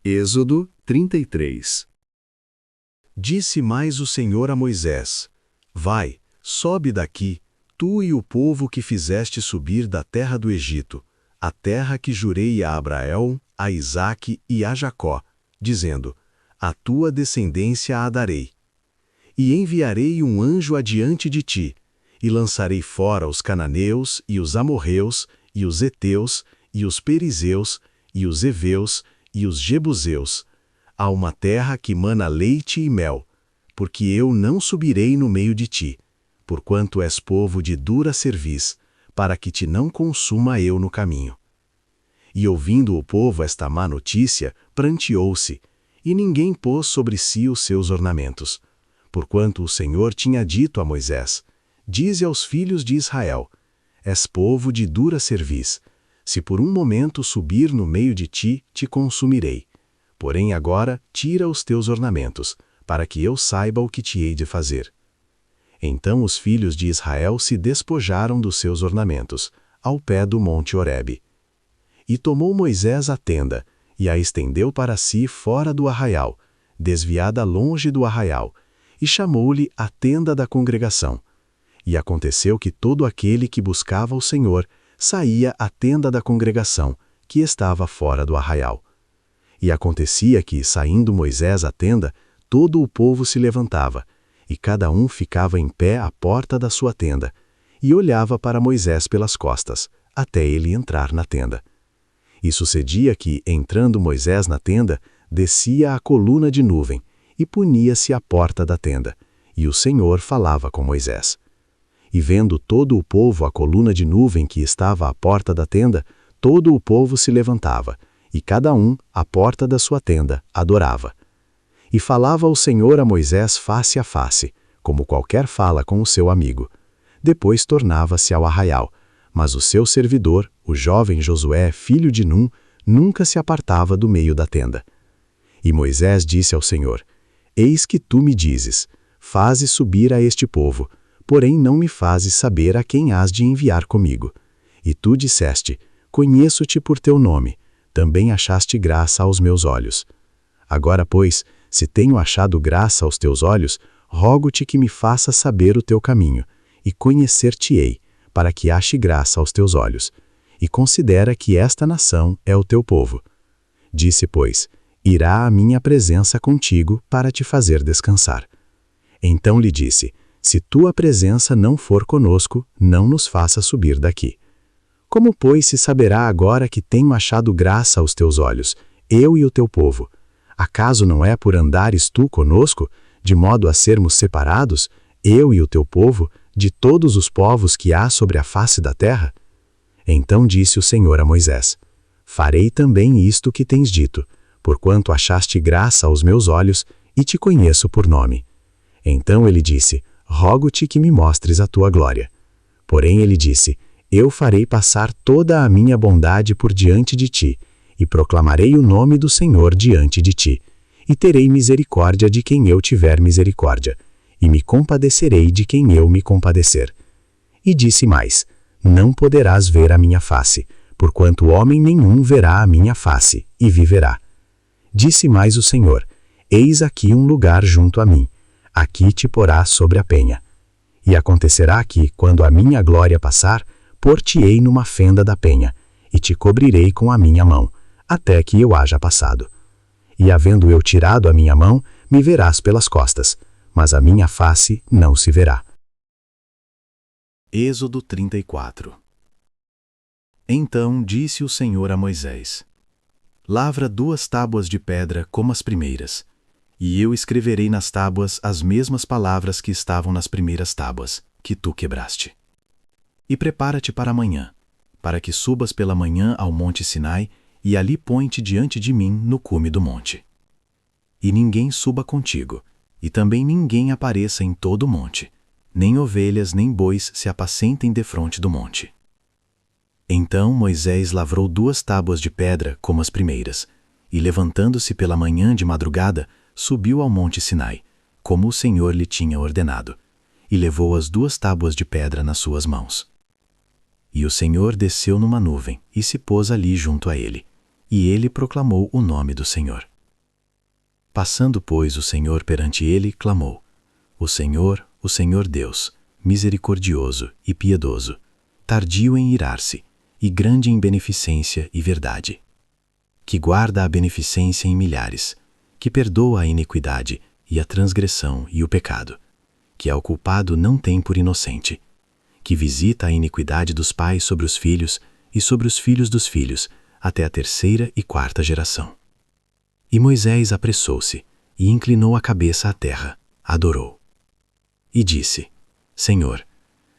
Êxodo 33. Disse mais o Senhor a Moisés: Vai, sobe daqui, tu e o povo que fizeste subir da terra do Egito, a terra que jurei a Abraão, a Isaque e a Jacó, dizendo: A tua descendência a darei. E enviarei um anjo adiante de ti, e lançarei fora os cananeus, e os amorreus, e os heteus, e os perizeus, e os heveus, e os jebuseus, a uma terra que mana leite e mel, porque eu não subirei no meio de ti, porquanto és povo de dura cerviz, para que te não consuma eu no caminho. E ouvindo o povo esta má notícia, pranteou-se, e ninguém pôs sobre si os seus ornamentos, porquanto o Senhor tinha dito a Moisés: Dize aos filhos de Israel: És povo de dura cerviz, se por um momento subir no meio de ti, te consumirei. Porém agora tira os teus ornamentos, para que eu saiba o que te hei de fazer. Então os filhos de Israel se despojaram dos seus ornamentos, ao pé do monte Horebe. E tomou Moisés a tenda, e a estendeu para si fora do arraial, desviada longe do arraial, e chamou-lhe a tenda da congregação. E aconteceu que todo aquele que buscava o Senhor saía à tenda da congregação, que estava fora do arraial. E acontecia que, saindo Moisés à tenda, todo o povo se levantava, e cada um ficava em pé à porta da sua tenda, e olhava para Moisés pelas costas, até ele entrar na tenda. E sucedia que, entrando Moisés na tenda, descia a coluna de nuvem, e punia-se à porta da tenda, e o Senhor falava com Moisés. E vendo todo o povo a coluna de nuvem que estava à porta da tenda, todo o povo se levantava, e cada um, à porta da sua tenda, adorava. E falava o Senhor a Moisés face a face, como qualquer fala com o seu amigo. Depois tornava-se ao arraial, mas o seu servidor, o jovem Josué, filho de Num, nunca se apartava do meio da tenda. E Moisés disse ao Senhor: Eis que tu me dizes: Faze subir a este povo, porém não me fazes saber a quem hás de enviar comigo. E tu disseste: Conheço-te por teu nome, também achaste graça aos meus olhos. Agora, pois, se tenho achado graça aos teus olhos, rogo-te que me faças saber o teu caminho, e conhecer-te-ei, para que ache graça aos teus olhos. E considera que esta nação é o teu povo. Disse, pois: Irá a minha presença contigo para te fazer descansar. Então lhe disse: Se tua presença não for conosco, não nos faça subir daqui. Como, pois, se saberá agora que tenho achado graça aos teus olhos, eu e o teu povo? Acaso não é por andares tu conosco, de modo a sermos separados, eu e o teu povo, de todos os povos que há sobre a face da terra? Então disse o Senhor a Moisés: Farei também isto que tens dito, porquanto achaste graça aos meus olhos, e te conheço por nome. Então ele disse: Rogo-te que me mostres a tua glória. Porém ele disse: Eu farei passar toda a minha bondade por diante de ti, e proclamarei o nome do Senhor diante de ti, e terei misericórdia de quem eu tiver misericórdia, e me compadecerei de quem eu me compadecer. E disse mais: Não poderás ver a minha face, porquanto homem nenhum verá a minha face, e viverá. Disse mais o Senhor: Eis aqui um lugar junto a mim, aqui te porás sobre a penha. E acontecerá que, quando a minha glória passar, pôr-te-ei numa fenda da penha, e te cobrirei com a minha mão, até que eu haja passado. E havendo eu tirado a minha mão, me verás pelas costas, mas a minha face não se verá. Êxodo 34. Então disse o Senhor a Moisés: Lavra 2 tábuas de pedra como as primeiras, e eu escreverei nas tábuas as mesmas palavras que estavam nas primeiras tábuas, que tu quebraste. E prepara-te para amanhã, para que subas pela manhã ao monte Sinai, e ali põe-te diante de mim no cume do monte. E ninguém suba contigo, e também ninguém apareça em todo o monte, nem ovelhas nem bois se apacentem defronte do monte. Então Moisés lavrou 2 tábuas de pedra como as primeiras, e levantando-se pela manhã de madrugada, subiu ao monte Sinai, como o Senhor lhe tinha ordenado, e levou as 2 tábuas de pedra nas suas mãos. E o Senhor desceu numa nuvem e se pôs ali junto a ele, e ele proclamou o nome do Senhor. Passando, pois, o Senhor perante ele, clamou: o Senhor Deus, misericordioso e piedoso, tardio em irar-se, e grande em beneficência e verdade, que guarda a beneficência em milhares, que perdoa a iniquidade e a transgressão e o pecado, que ao culpado não tem por inocente, que visita a iniquidade dos pais sobre os filhos e sobre os filhos dos filhos, até a 3ª e 4ª geração. E Moisés apressou-se e inclinou a cabeça à terra, adorou. E disse: Senhor,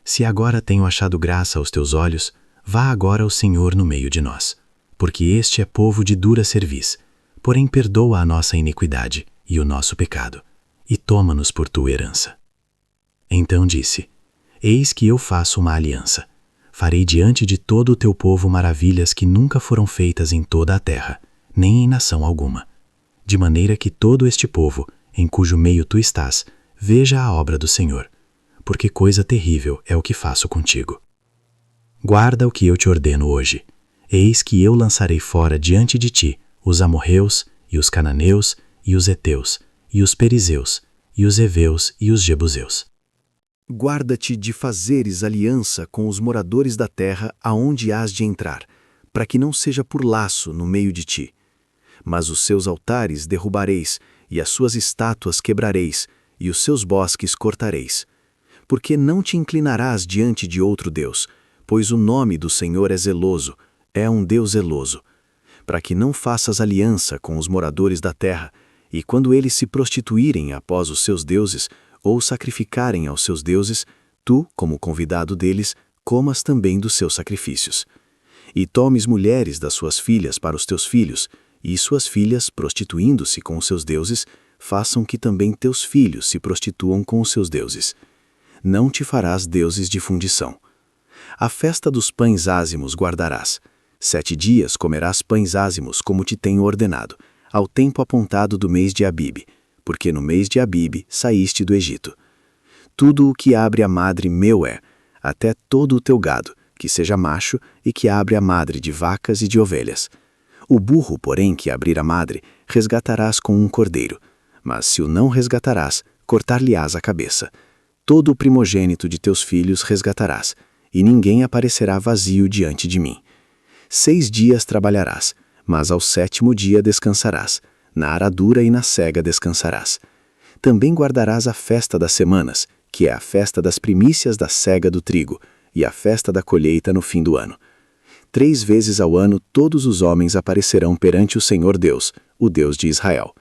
se agora tenho achado graça aos teus olhos, vá agora o Senhor no meio de nós, porque este é povo de dura cerviz, porém perdoa a nossa iniquidade e o nosso pecado, e toma-nos por tua herança. Então disse: Eis que eu faço uma aliança. Farei diante de todo o teu povo maravilhas que nunca foram feitas em toda a terra, nem em nação alguma, de maneira que todo este povo, em cujo meio tu estás, veja a obra do Senhor, porque coisa terrível é o que faço contigo. Guarda o que eu te ordeno hoje. Eis que eu lançarei fora diante de ti os amorreus, e os cananeus, e os heteus, e os perizeus, e os heveus e os jebuseus. Guarda-te de fazeres aliança com os moradores da terra aonde hás de entrar, para que não seja por laço no meio de ti. Mas os seus altares derrubareis, e as suas estátuas quebrareis, e os seus bosques cortareis. Porque não te inclinarás diante de outro Deus, pois o nome do Senhor é zeloso, é um Deus zeloso, para que não faças aliança com os moradores da terra, e quando eles se prostituírem após os seus deuses, ou sacrificarem aos seus deuses, tu, como convidado deles, comas também dos seus sacrifícios. E tomes mulheres das suas filhas para os teus filhos, e suas filhas, prostituindo-se com os seus deuses, façam que também teus filhos se prostituam com os seus deuses. Não te farás deuses de fundição. A festa dos pães ázimos guardarás. 7 dias comerás pães ázimos, como te tenho ordenado, ao tempo apontado do mês de Abibe, porque no mês de Abibe saíste do Egito. Tudo o que abre a madre meu é, até todo o teu gado, que seja macho e que abre a madre de vacas e de ovelhas. O burro, porém, que abrir a madre, resgatarás com um cordeiro, mas se o não resgatarás, cortar-lhe-ás a cabeça. Todo o primogênito de teus filhos resgatarás, e ninguém aparecerá vazio diante de mim. 6 dias trabalharás, mas ao 7º dia descansarás. Na aradura e na sega descansarás. Também guardarás a festa das semanas, que é a festa das primícias da sega do trigo, e a festa da colheita no fim do ano. 3 vezes ao ano todos os homens aparecerão perante o Senhor Deus, o Deus de Israel.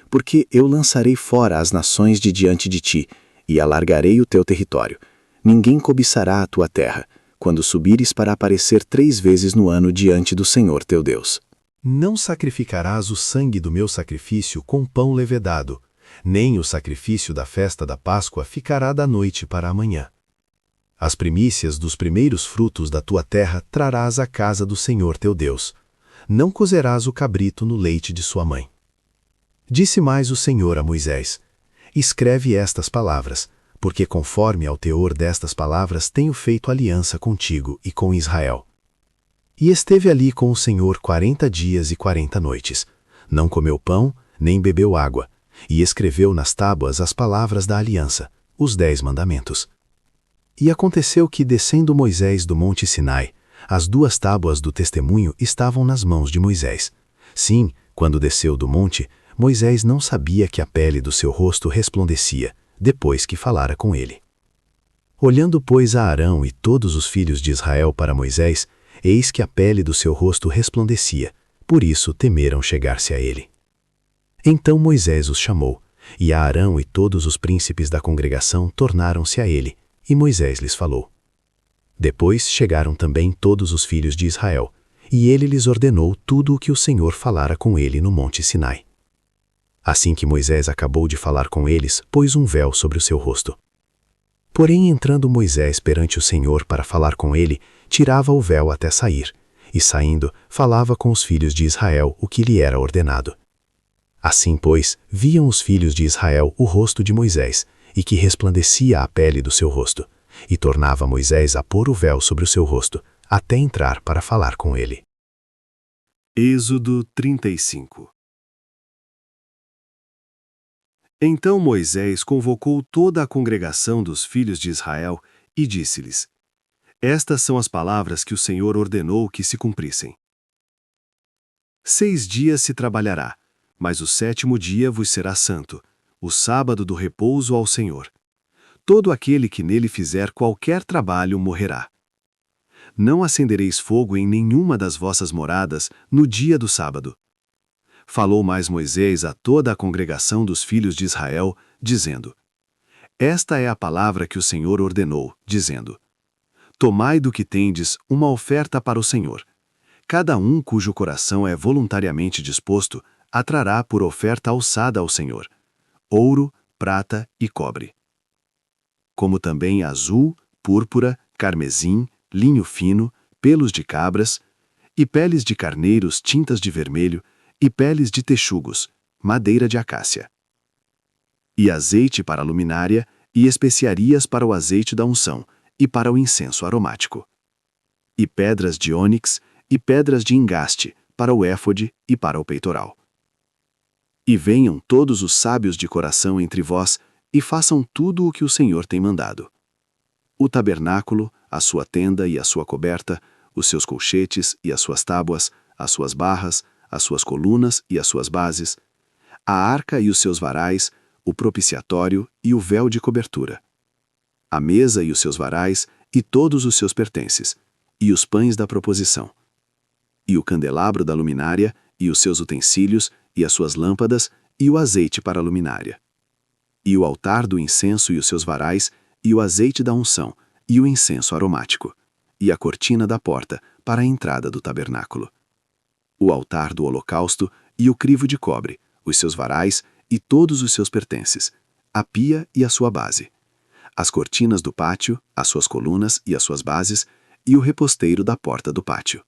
Porque eu lançarei fora as nações de diante de ti, e alargarei o teu território. Ninguém cobiçará a tua terra, quando subires para aparecer 3 vezes no ano diante do Senhor teu Deus. Não sacrificarás o sangue do meu sacrifício com pão levedado, nem o sacrifício da festa da Páscoa ficará da noite para a manhã. As primícias dos primeiros frutos da tua terra trarás à casa do Senhor teu Deus. Não cozerás o cabrito no leite de sua mãe. Disse mais o Senhor a Moisés: Escreve estas palavras, porque conforme ao teor destas palavras tenho feito aliança contigo e com Israel. E esteve ali com o Senhor 40 dias e 40 noites. Não comeu pão, nem bebeu água, e escreveu nas tábuas as palavras da aliança, os 10 mandamentos. E aconteceu que, descendo Moisés do monte Sinai, as 2 tábuas do testemunho estavam nas mãos de Moisés. Sim, quando desceu do monte, Moisés não sabia que a pele do seu rosto resplandecia, depois que falara com ele. Olhando, pois, a Arão e todos os filhos de Israel para Moisés, eis que a pele do seu rosto resplandecia, por isso temeram chegar-se a ele. Então Moisés os chamou, e Arão e todos os príncipes da congregação tornaram-se a ele, e Moisés lhes falou. Depois chegaram também todos os filhos de Israel, e ele lhes ordenou tudo o que o Senhor falara com ele no monte Sinai. Assim que Moisés acabou de falar com eles, pôs um véu sobre o seu rosto. Porém, entrando Moisés perante o Senhor para falar com ele, tirava o véu até sair, e saindo, falava com os filhos de Israel o que lhe era ordenado. Assim, pois, viam os filhos de Israel o rosto de Moisés, e que resplandecia a pele do seu rosto, e tornava Moisés a pôr o véu sobre o seu rosto, até entrar para falar com ele. Êxodo 35 Então Moisés convocou toda a congregação dos filhos de Israel e disse-lhes: Estas são as palavras que o Senhor ordenou que se cumprissem. 6 dias se trabalhará, mas o 7º dia vos será santo, o sábado do repouso ao Senhor. Todo aquele que nele fizer qualquer trabalho morrerá. Não acendereis fogo em nenhuma das vossas moradas no dia do sábado. Falou mais Moisés a toda a congregação dos filhos de Israel, dizendo: Esta é a palavra que o Senhor ordenou, dizendo: Tomai do que tendes uma oferta para o Senhor. Cada um cujo coração é voluntariamente disposto, atrará por oferta alçada ao Senhor: ouro, prata e cobre. Como também azul, púrpura, carmesim, linho fino, pelos de cabras, e peles de carneiros tintas de vermelho, e peles de texugos, madeira de acácia. E azeite para a luminária, e especiarias para o azeite da unção, e para o incenso aromático. E pedras de ônix, e pedras de engaste, para o éfode e para o peitoral. E venham todos os sábios de coração entre vós, e façam tudo o que o Senhor tem mandado. O tabernáculo, a sua tenda e a sua coberta, os seus colchetes e as suas tábuas, as suas barras, as suas colunas e as suas bases, a arca e os seus varais, o propiciatório e o véu de cobertura, a mesa e os seus varais e todos os seus pertences, e os pães da proposição, e o candelabro da luminária e os seus utensílios e as suas lâmpadas e o azeite para a luminária, e o altar do incenso e os seus varais e o azeite da unção e o incenso aromático, e a cortina da porta para a entrada do tabernáculo, o altar do holocausto e o crivo de cobre, os seus varais e todos os seus pertences, a pia e a sua base, as cortinas do pátio, as suas colunas e as suas bases, e o reposteiro da porta do pátio,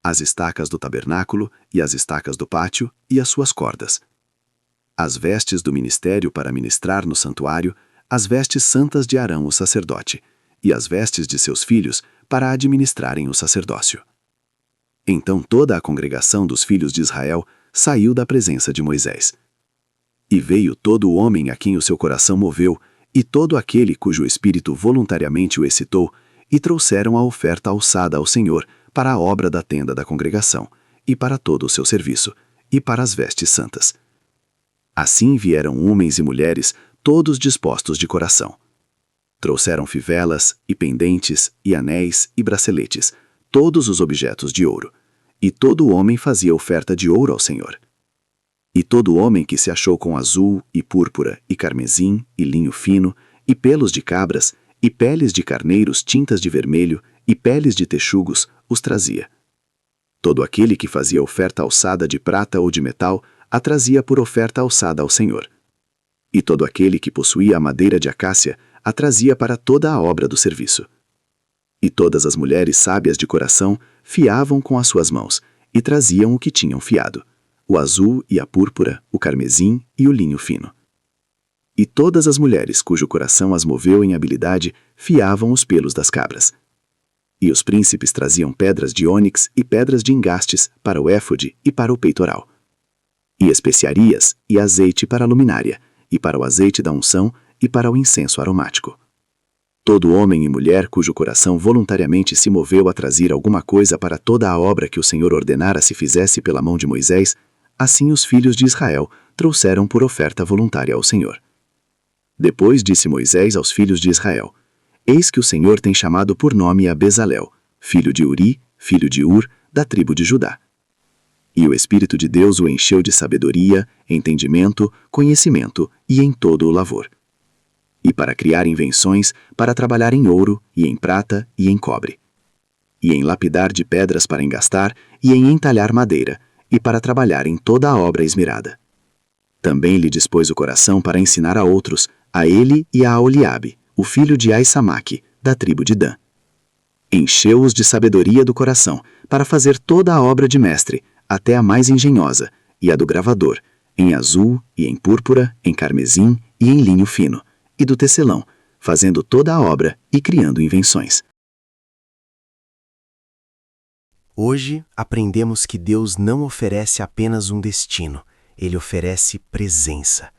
as estacas do tabernáculo e as estacas do pátio e as suas cordas, as vestes do ministério para ministrar no santuário, as vestes santas de Arão o sacerdote, e as vestes de seus filhos para administrarem o sacerdócio. Então toda a congregação dos filhos de Israel saiu da presença de Moisés. E veio todo o homem a quem o seu coração moveu, e todo aquele cujo espírito voluntariamente o excitou, e trouxeram a oferta alçada ao Senhor para a obra da tenda da congregação, e para todo o seu serviço, e para as vestes santas. Assim vieram homens e mulheres, todos dispostos de coração. Trouxeram fivelas, e pendentes, e anéis, e braceletes, todos os objetos de ouro. E todo homem fazia oferta de ouro ao Senhor. E todo homem que se achou com azul, e púrpura, e carmesim, e linho fino, e pelos de cabras, e peles de carneiros tintas de vermelho, e peles de texugos, os trazia. Todo aquele que fazia oferta alçada de prata ou de metal, a trazia por oferta alçada ao Senhor. E todo aquele que possuía a madeira de acácia, a trazia para toda a obra do serviço. E todas as mulheres sábias de coração fiavam com as suas mãos, e traziam o que tinham fiado, o azul e a púrpura, o carmesim e o linho fino. E todas as mulheres cujo coração as moveu em habilidade fiavam os pelos das cabras. E os príncipes traziam pedras de ônix e pedras de engastes para o éfode e para o peitoral. E especiarias e azeite para a luminária, e para o azeite da unção e para o incenso aromático. Todo homem e mulher cujo coração voluntariamente se moveu a trazer alguma coisa para toda a obra que o Senhor ordenara se fizesse pela mão de Moisés, assim os filhos de Israel trouxeram por oferta voluntária ao Senhor. Depois disse Moisés aos filhos de Israel: Eis que o Senhor tem chamado por nome a Bezalel, filho de Uri, filho de Ur, da tribo de Judá. E o Espírito de Deus o encheu de sabedoria, entendimento, conhecimento e em todo o lavor. E para criar invenções, para trabalhar em ouro, e em prata, e em cobre. E em lapidar de pedras para engastar, e em entalhar madeira, e para trabalhar em toda a obra esmerada. Também lhe dispôs o coração para ensinar a outros, a ele e a Oliabe, o filho de Aissamaque, da tribo de Dan. Encheu-os de sabedoria do coração, para fazer toda a obra de mestre, até a mais engenhosa, e a do gravador, em azul, e em púrpura, em carmesim, e em linho fino, e do tecelão, fazendo toda a obra e criando invenções. Hoje aprendemos que Deus não oferece apenas um destino, Ele oferece presença.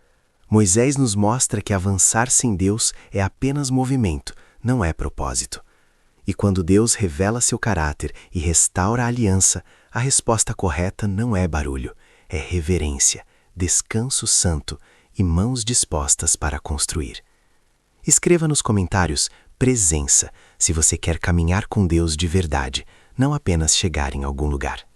Moisés nos mostra que avançar sem Deus é apenas movimento, não é propósito. E quando Deus revela seu caráter e restaura a aliança, a resposta correta não é barulho, é reverência, descanso santo e mãos dispostas para construir. Escreva nos comentários presença, se você quer caminhar com Deus de verdade, não apenas chegar em algum lugar.